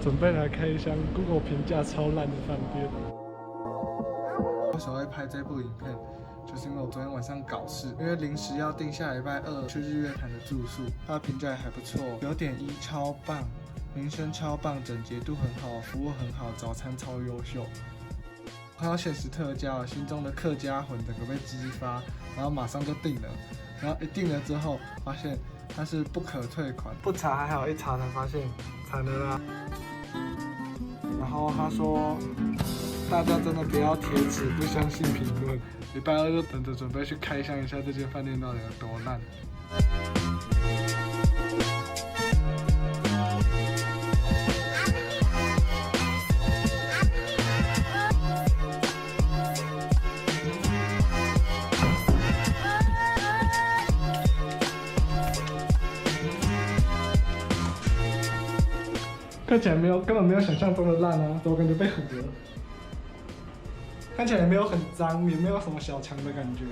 准备来开一箱 Google 评价超烂的饭店。为什么会拍这部影片？就是因为我昨天晚上搞事，因为临时要订下礼拜2去日月潭的住宿，它的评价也还不错，9.1超棒，名声超棒，整洁度很好，服务很好，早餐超优秀。看到限时特价，心中的客家魂整个被激发，然后马上就订了。然后一订了之后，发现它是不可退款，不查还好，一查才发现惨了啦。然后他说，大家真的不要铁齿，不相信评论。礼拜2就等着准备去开箱一下这间饭店到底有多烂。看起来根本没有想象中的烂啊，怎么感觉被唬了？看起来也没有很脏，也没有什么小强的感觉。